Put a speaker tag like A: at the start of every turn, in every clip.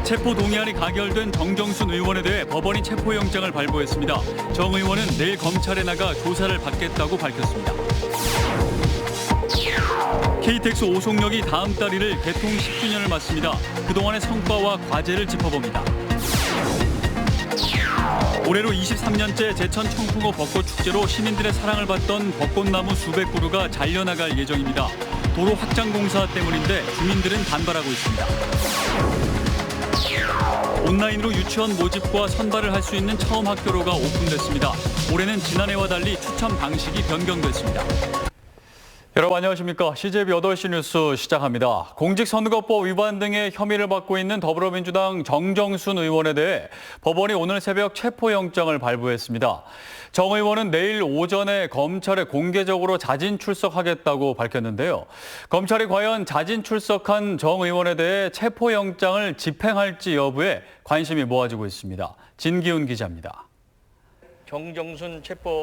A: 체포 동의안이 가결된 정정순 의원에 대해 법원이 체포영장을 발부했습니다. 정 의원은 내일 검찰에 나가 조사를 받겠다고 밝혔습니다. KTX 오송역이 다음 달 1일 개통 10주년을 맞습니다. 그동안의 성과와 과제를 짚어봅니다. 올해로 23년째 제천 청풍호 벚꽃축제로 시민들의 사랑을 받던 벚꽃나무 수백 그루가 잘려나갈 예정입니다. 도로 확장 공사 때문인데 주민들은 반발하고 있습니다. 온라인으로 유치원 모집과 선발을 할 수 있는 처음 학교로가 오픈됐습니다. 올해는 지난해와 달리 추천 방식이 변경됐습니다. 여러분 안녕하십니까. CJB 8시 뉴스 시작합니다. 공직선거법 위반 등의 혐의를 받고 있는 더불어민주당 정정순 의원에 대해 법원이 오늘 새벽 체포영장을 발부했습니다. 정 의원은 내일 오전에 검찰에 공개적으로 자진 출석하겠다고 밝혔는데요. 검찰이 과연 자진 출석한 정 의원에 대해 체포영장을 집행할지 여부에 관심이 모아지고 있습니다. 진기훈 기자입니다.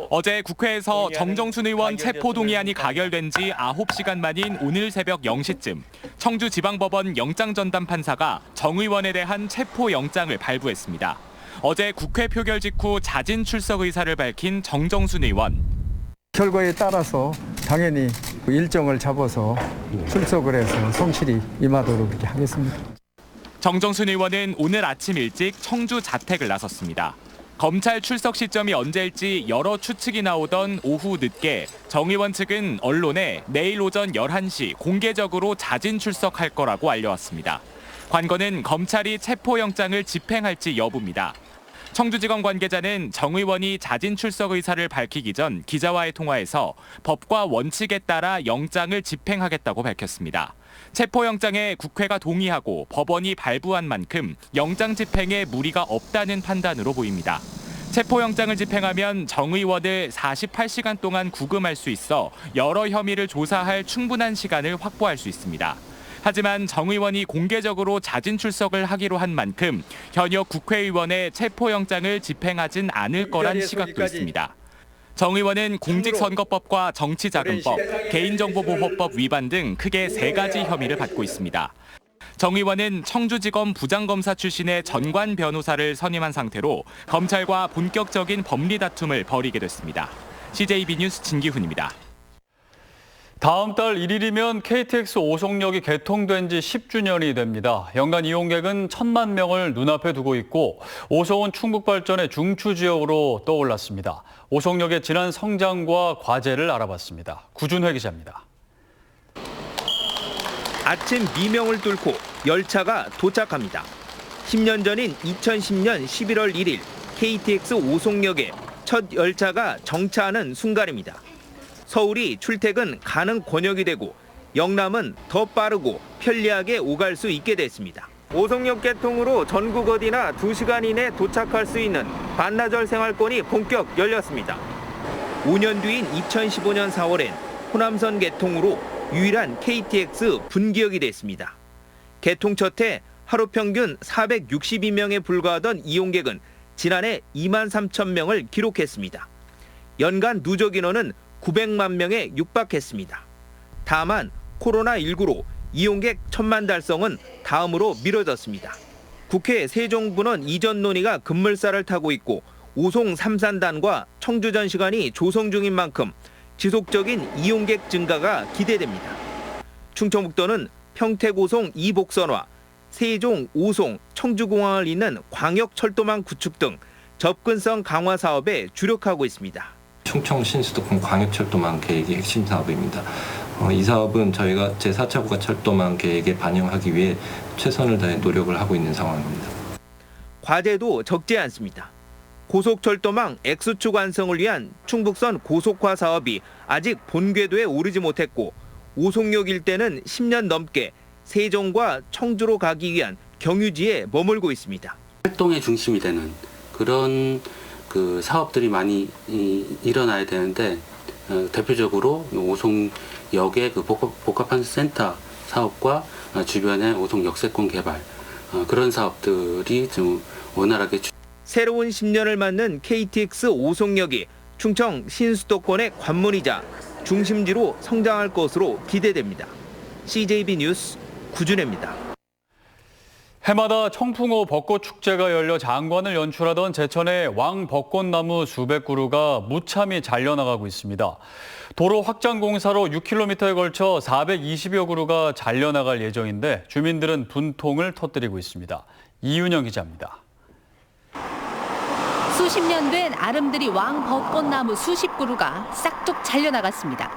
B: 어제 국회에서 정정순 의원 체포 동의안이 가결된 지 9시간 만인 오늘 새벽 0시쯤 청주지방법원 영장전담 판사가 정 의원에 대한 체포 영장을 발부했습니다. 어제 국회 표결 직후 자진 출석 의사를 밝힌 정정순 의원.
C: 결과에 따라서 당연히 일정을 잡아서 출석을 해서 성실히 임하도록 그렇게 하겠습니다.
B: 정정순 의원은 오늘 아침 일찍 청주 자택을 나섰습니다. 검찰 출석 시점이 언제일지 여러 추측이 나오던 오후 늦게 정 의원 측은 언론에 내일 오전 11시 공개적으로 자진 출석할 거라고 알려왔습니다. 관건은 검찰이 체포영장을 집행할지 여부입니다. 청주지검 관계자는 정 의원이 자진 출석 의사를 밝히기 전 기자와의 통화에서 법과 원칙에 따라 영장을 집행하겠다고 밝혔습니다. 체포영장에 국회가 동의하고 법원이 발부한 만큼 영장 집행에 무리가 없다는 판단으로 보입니다. 체포영장을 집행하면 정 의원을 48시간 동안 구금할 수 있어 여러 혐의를 조사할 충분한 시간을 확보할 수 있습니다. 하지만 정 의원이 공개적으로 자진 출석을 하기로 한 만큼 현역 국회의원의 체포영장을 집행하진 않을 거란 시각도 있습니다. 정 의원은 공직선거법과 정치자금법, 개인정보보호법 위반 등 크게 3가지 혐의를 받고 있습니다. 정 의원은 청주지검 부장검사 출신의 전관 변호사를 선임한 상태로 검찰과 본격적인 법리 다툼을 벌이게 됐습니다. CJB 뉴스 진기훈입니다.
A: 다음 달 1일이면 KTX 오송역이 개통된 지 10주년이 됩니다. 연간 이용객은 1,000만 명을 눈앞에 두고 있고 오송은 충북 발전의 중추 지역으로 떠올랐습니다. 오송역의 지난 성장과 과제를 알아봤습니다. 구준회 기자입니다.
D: 아침 미명을 뚫고 열차가 도착합니다. 10년 전인 2010년 11월 1일 KTX 오송역에 첫 열차가 정차하는 순간입니다. 서울이 출퇴근 가능 권역이 되고 영남은 더 빠르고 편리하게 오갈 수 있게 됐습니다. 오송역 개통으로 전국 어디나 2시간 이내 도착할 수 있는 반나절 생활권이 본격 열렸습니다. 5년 뒤인 2015년 4월엔 호남선 개통으로 유일한 KTX 분기역이 됐습니다. 개통 첫해 하루 평균 462명에 불과하던 이용객은 지난해 2만 3천 명을 기록했습니다. 연간 누적 인원은 900만 명에 육박했습니다. 다만 코로나19로 이용객 1,000만 달성은 다음으로 미뤄졌습니다. 국회 세종분원 이전 논의가 급물살을 타고 있고 오송 3산단과 청주전 시간이 조성 중인 만큼 지속적인 이용객 증가가 기대됩니다. 충청북도는 평택오송 2복선화, 세종, 오송, 청주공항을 잇는 광역철도망 구축 등 접근성 강화 사업에 주력하고 있습니다.
E: 충청 신수도권 광역철도망 계획이 핵심 사업입니다. 이 사업은 저희가 제4차 국가철도망 계획에 반영하기 위해 최선을 다해 노력을 하고 있는 상황입니다.
D: 과제도 적지 않습니다. 고속철도망 X축 완성을 위한 충북선 고속화 사업이 아직 본궤도에 오르지 못했고 오송역 일대는 10년 넘게 세종과 청주로 가기 위한 경유지에 머물고 있습니다.
F: 활동의 중심이 되는 그런 사업들이 많이 일어나야 되는데 대표적으로 오송역의 복합한 센터 사업과 주변의 오송 역세권 개발 그런 사업들이 좀 원활하게
D: 새로운 10년을 맞는 KTX 오송역이 충청 신수도권의 관문이자 중심지로 성장할 것으로 기대됩니다. CJB 뉴스 구준혜입니다.
A: 해마다 청풍호 벚꽃 축제가 열려 장관을 연출하던 제천의 왕 벚꽃나무 수백 그루가 무참히 잘려나가고 있습니다. 도로 확장 공사로 6km에 걸쳐 420여 그루가 잘려나갈 예정인데 주민들은 분통을 터뜨리고 있습니다. 이윤영 기자입니다.
G: 수십 년 된 아름드리 왕 벚꽃나무 수십 그루가 싹둑 잘려나갔습니다.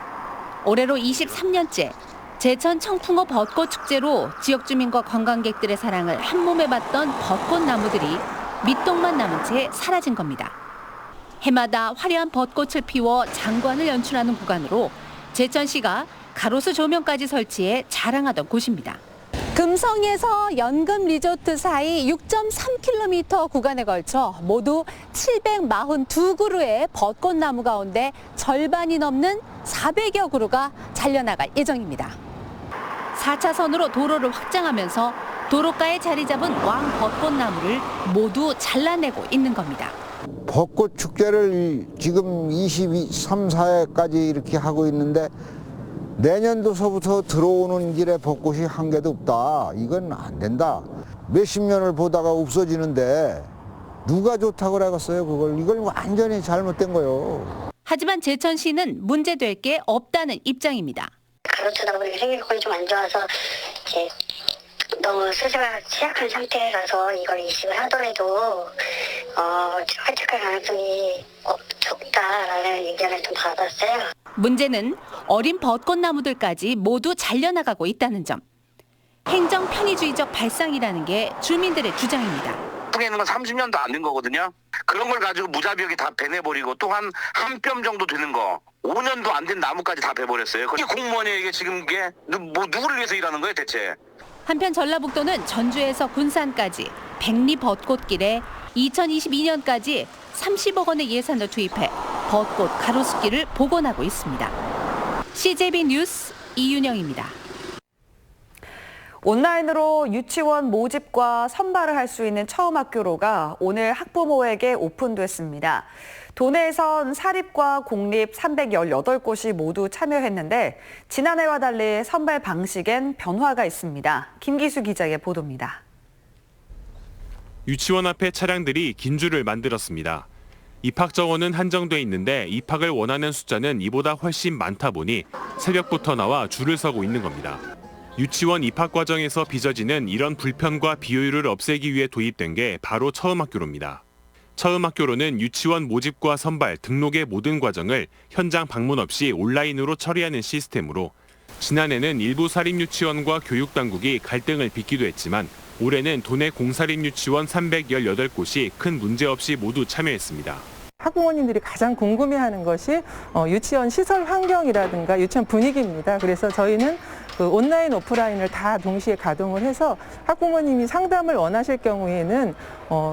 G: 올해로 23년째 제천 청풍호 벚꽃 축제로 지역 주민과 관광객들의 사랑을 한몸에 받던 벚꽃나무들이 밑동만 남은 채 사라진 겁니다. 해마다 화려한 벚꽃을 피워 장관을 연출하는 구간으로 제천시가 가로수 조명까지 설치해 자랑하던 곳입니다. 금성에서 연금 리조트 사이 6.3km 구간에 걸쳐 모두 742그루의 벚꽃나무 가운데 절반이 넘는 400여 그루가 잘려나갈 예정입니다. 4차선으로 도로를 확장하면서 도로가에 자리 잡은 왕 벚꽃나무를 모두 잘라내고 있는 겁니다.
H: 벚꽃 축제를 지금 23, 4회까지 이렇게 하고 있는데 내년도서부터 들어오는 길에 벚꽃이 한 개도 없다. 이건 안 된다. 몇십 년을 보다가 없어지는데 누가 좋다고 그러겠어요, 그걸. 이걸 완전히 잘못된 거예요.
G: 하지만 제천시는 문제될 게 없다는 입장입니다.
I: 가로수다 보니까 생활권이 좀 안 좋아서 이제 너무 수세가 취약한 상태라서 이걸 이식을 하더라도 획득할 가능성이 적다라는 의견을 좀 받았어요.
G: 문제는 어린 벚꽃나무들까지 모두 잘려나가고 있다는 점. 행정 편의주의적 발상이라는 게 주민들의 주장입니다.
J: 풍에는 건 30년도 안 된 거거든요. 그런 걸 가지고 무자비하게 다 베내버리고 또 한 뼘 정도 되는 거 5년도 안 된 나무까지 다 베버렸어요. 이게 공무원이에요. 이게 지금 이게 누구를 위해서 일하는 거예요 대체.
G: 한편 전라북도는 전주에서 군산까지 백리 벚꽃길에 2022년까지 30억 원의 예산을 투입해 벚꽃 가로수길을 복원하고 있습니다. CJB 뉴스 이윤영입니다.
K: 온라인으로 유치원 모집과 선발을 할 수 있는 처음 학교로가 오늘 학부모에게 오픈됐습니다. 도내에선 사립과 공립 318곳이 모두 참여했는데 지난해와 달리 선발 방식엔 변화가 있습니다. 김기수 기자의 보도입니다.
B: 유치원 앞에 차량들이 긴 줄을 만들었습니다. 입학 정원은 한정돼 있는데 입학을 원하는 숫자는 이보다 훨씬 많다 보니 새벽부터 나와 줄을 서고 있는 겁니다. 유치원 입학 과정에서 빚어지는 이런 불편과 비효율을 없애기 위해 도입된 게 바로 처음 학교로입니다. 처음 학교로는 유치원 모집과 선발, 등록의 모든 과정을 현장 방문 없이 온라인으로 처리하는 시스템으로 지난해는 일부 사립유치원과 교육당국이 갈등을 빚기도 했지만 올해는 도내 공사립유치원 318곳이 큰 문제 없이 모두 참여했습니다.
L: 학부모님들이 가장 궁금해하는 것이 유치원 시설 환경이라든가 유치원 분위기입니다. 그래서 저희는 그 온라인, 오프라인을 다 동시에 가동을 해서 학부모님이 상담을 원하실 경우에는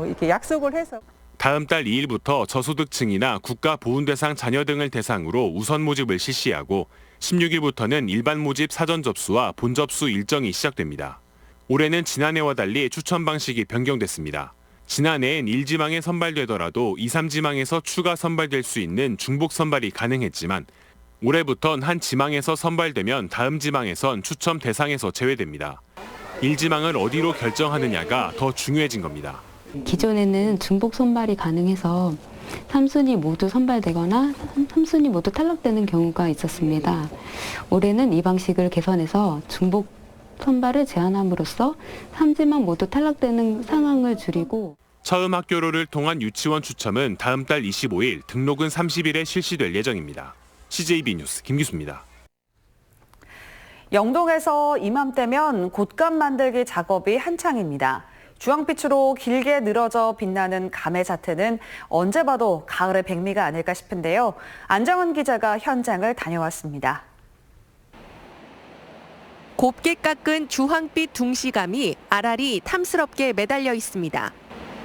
L: 이렇게 약속을 해서
B: 다음 달 2일부터 저소득층이나 국가보훈대상 자녀 등을 대상으로 우선 모집을 실시하고 16일부터는 일반 모집 사전 접수와 본 접수 일정이 시작됩니다. 올해는 지난해와 달리 추천 방식이 변경됐습니다. 지난해엔 1지망에 선발되더라도 2, 3지망에서 추가 선발될 수 있는 중복 선발이 가능했지만 올해부턴 한 지망에서 선발되면 다음 지망에선 추첨 대상에서 제외됩니다. 1지망을 어디로 결정하느냐가 더 중요해진 겁니다.
M: 기존에는 중복 선발이 가능해서 3순위 모두 선발되거나 3순위 모두 탈락되는 경우가 있었습니다. 올해는 이 방식을 개선해서 중복 선발을 제한함으로써 3지망 모두 탈락되는 상황을 줄이고
B: 처음 학교로를 통한 유치원 추첨은 다음 달 25일, 등록은 30일에 실시될 예정입니다. CJB 뉴스 김기수입니다.
K: 영동에서 이맘때면 곶감 만들기 작업이 한창입니다. 주황빛으로 길게 늘어져 빛나는 감의 자태는 언제 봐도 가을의 백미가 아닐까 싶은데요. 안정은 기자가 현장을 다녀왔습니다.
N: 곱게 깎은 주황빛 둥시감이 알알이 탐스럽게 매달려 있습니다.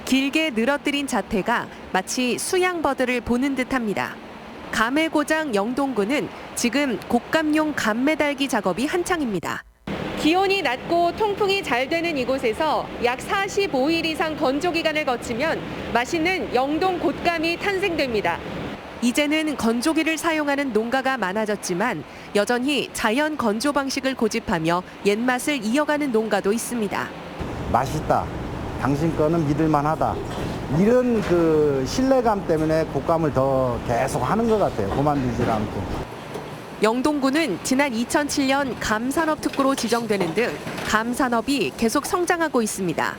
N: 길게 늘어뜨린 자태가 마치 수양버드를 보는 듯합니다. 감의 고장 영동군은 지금 곶감용 감 매달기 작업이 한창입니다. 기온이 낮고 통풍이 잘 되는 이곳에서 약 45일 이상 건조 기간을 거치면 맛있는 영동 곶감이 탄생됩니다. 이제는 건조기를 사용하는 농가가 많아졌지만 여전히 자연 건조 방식을 고집하며 옛맛을 이어가는 농가도 있습니다.
O: 맛있다. 당신 거는 믿을만하다. 이런 그 신뢰감 때문에 곶감을 더 계속 하는 것 같아요. 그만두질 않고.
N: 영동군은 지난 2007년 감산업특구로 지정되는 등 감산업이 계속 성장하고 있습니다.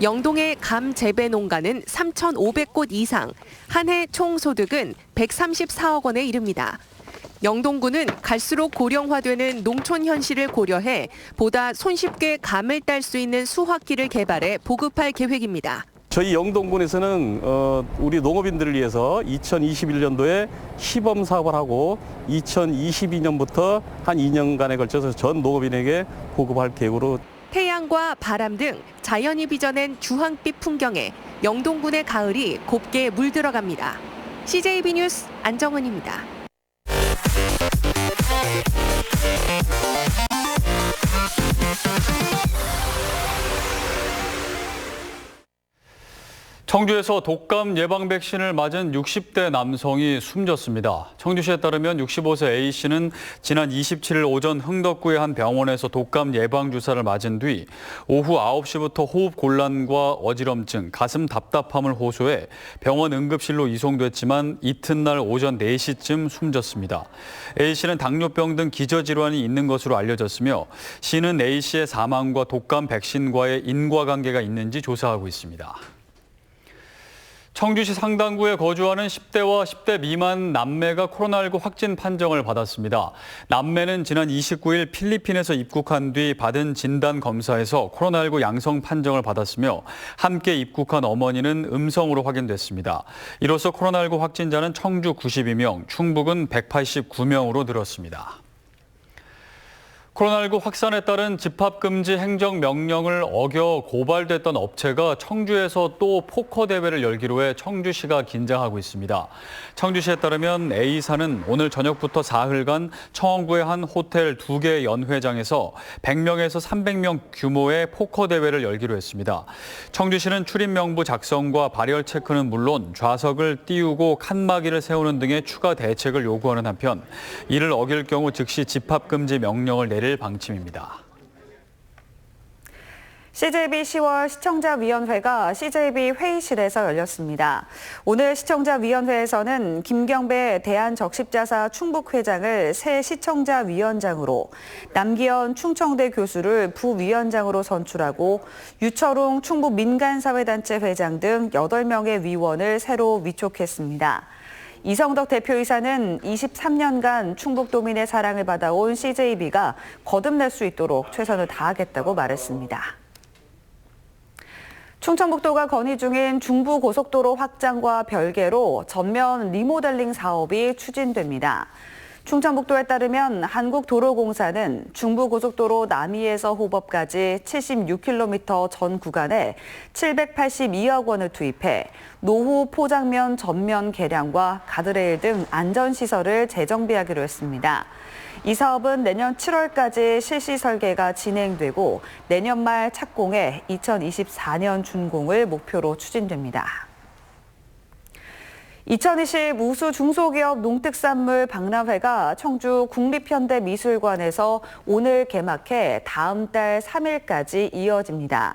N: 영동의 감 재배 농가는 3,500곳 이상, 한 해 총 소득은 134억 원에 이릅니다. 영동군은 갈수록 고령화되는 농촌 현실을 고려해 보다 손쉽게 감을 딸 수 있는 수확기를 개발해 보급할 계획입니다.
P: 저희 영동군에서는 우리 농업인들을 위해서 2021년도에 시범 사업을 하고 2022년부터 한 2년간에 걸쳐서 전 농업인에게 보급할 계획으로.
N: 태양과 바람 등 자연이 빚어낸 주황빛 풍경에 영동군의 가을이 곱게 물들어갑니다. CJB 뉴스 안정은입니다.
A: 청주에서 독감 예방 백신을 맞은 60대 남성이 숨졌습니다. 청주시에 따르면 65세 A씨는 지난 27일 오전 흥덕구의 한 병원에서 독감 예방 주사를 맞은 뒤 오후 9시부터 호흡 곤란과 어지럼증, 가슴 답답함을 호소해 병원 응급실로 이송됐지만 이튿날 오전 4시쯤 숨졌습니다. A씨는 당뇨병 등 기저질환이 있는 것으로 알려졌으며 시는 A씨의 사망과 독감 백신과의 인과관계가 있는지 조사하고 있습니다. 청주시 상당구에 거주하는 10대와 10대 미만 남매가 코로나19 확진 판정을 받았습니다. 남매는 지난 29일 필리핀에서 입국한 뒤 받은 진단 검사에서 코로나19 양성 판정을 받았으며 함께 입국한 어머니는 음성으로 확인됐습니다. 이로써 코로나19 확진자는 청주 92명, 충북은 189명으로 늘었습니다. 코로나19 확산에 따른 집합금지 행정명령을 어겨 고발됐던 업체가 청주에서 또 포커 대회를 열기로 해 청주시가 긴장하고 있습니다. 청주시에 따르면 A사는 오늘 저녁부터 사흘간 청원구의 한 호텔 2개 연회장에서 100명에서 300명 규모의 포커 대회를 열기로 했습니다. 청주시는 출입 명부 작성과 발열 체크는 물론 좌석을 띄우고 칸막이를 세우는 등의 추가 대책을 요구하는 한편 이를 어길 경우 즉시 집합금지 명령을 내릴 방침입니다.
K: CJB 10월 시청자위원회가 CJB 회의실에서 열렸습니다. 오늘 시청자위원회에서는 김경배 대한적십자사 충북회장을 새 시청자위원장으로, 남기현 충청대 교수를 부위원장으로 선출하고 유철웅 충북민간사회단체 회장 등 8명의 위원을 새로 위촉했습니다. 이성덕 대표이사는 23년간 충북도민의 사랑을 받아온 CJB가 거듭날 수 있도록 최선을 다하겠다고 말했습니다. 충청북도가 건의 중인 중부고속도로 확장과 별개로 전면 리모델링 사업이 추진됩니다. 충청북도에 따르면 한국도로공사는 중부고속도로 남이에서 호법까지 76km 전 구간에 782억 원을 투입해 노후 포장면 전면 개량과 가드레일 등 안전시설을 재정비하기로 했습니다. 이 사업은 내년 7월까지 실시 설계가 진행되고 내년 말 착공해 2024년 준공을 목표로 추진됩니다. 2020 우수 중소기업 농특산물 박람회가 청주 국립현대미술관에서 오늘 개막해 다음 달 3일까지 이어집니다.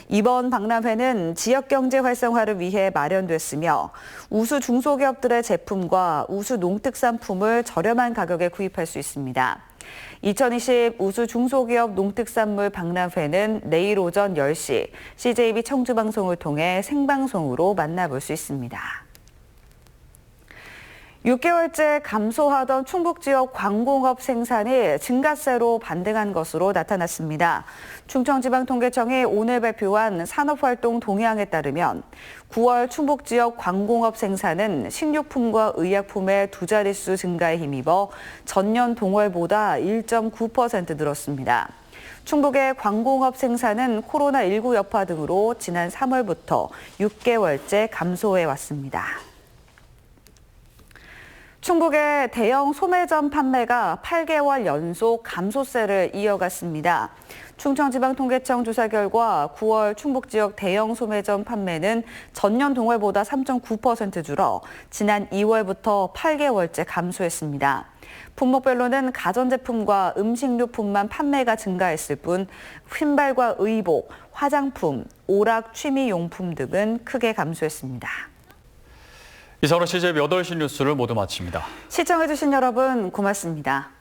K: 이번 박람회는 지역경제 활성화를 위해 마련됐으며 우수 중소기업들의 제품과 우수 농특산품을 저렴한 가격에 구입할 수 있습니다. 2020 우수 중소기업 농특산물 박람회는 내일 오전 10시 CJB 청주방송을 통해 생방송으로 만나볼 수 있습니다. 6개월째 감소하던 충북 지역 광공업 생산이 증가세로 반등한 것으로 나타났습니다. 충청지방통계청이 오늘 발표한 산업활동 동향에 따르면 9월 충북 지역 광공업 생산은 식료품과 의약품의 두 자릿수 증가에 힘입어 전년 동월보다 1.9% 늘었습니다. 충북의 광공업 생산은 코로나19 여파 등으로 지난 3월부터 6개월째 감소해 왔습니다. 충북의 대형 소매점 판매가 8개월 연속 감소세를 이어갔습니다. 충청지방통계청 조사 결과 9월 충북 지역 대형 소매점 판매는 전년 동월보다 3.9% 줄어 지난 2월부터 8개월째 감소했습니다. 품목별로는 가전제품과 음식료품만 판매가 증가했을 뿐 신발과 의복, 화장품, 오락, 취미용품 등은 크게 감소했습니다.
A: 이상으로 CJB 8시 뉴스를 모두 마칩니다.
K: 시청해주신 여러분 고맙습니다.